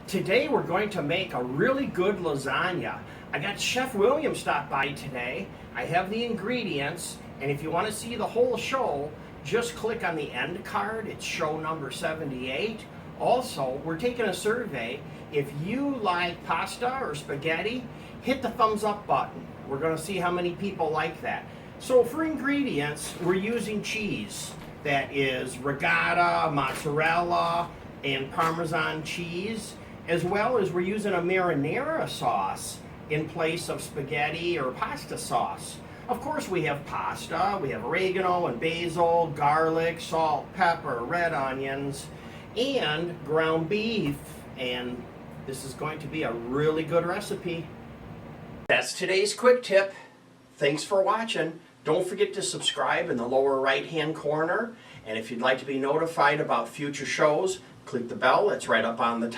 Today we're going to make a really good lasagna. I got Chef William stopped by today. I have the ingredients, and if you want to see the whole show, just click on the end card. It's show number 78. Also, we're taking a survey. If you like pasta or spaghetti, hit the thumbs up button. We're going to see how many people like that. So for ingredients, we're using cheese. That is regatta, mozzarella, and Parmesan cheese, as well as we're using a marinara sauce in place of spaghetti or pasta sauce. Of course, we have pasta, we have oregano and basil, garlic, salt, pepper, red onions, and ground beef, and this is going to be a really good recipe. That's today's quick tip. Thanks for watching. Don't forget to subscribe in the lower right-hand corner, and if you'd like to be notified about future shows, click the bell that's right up on the top.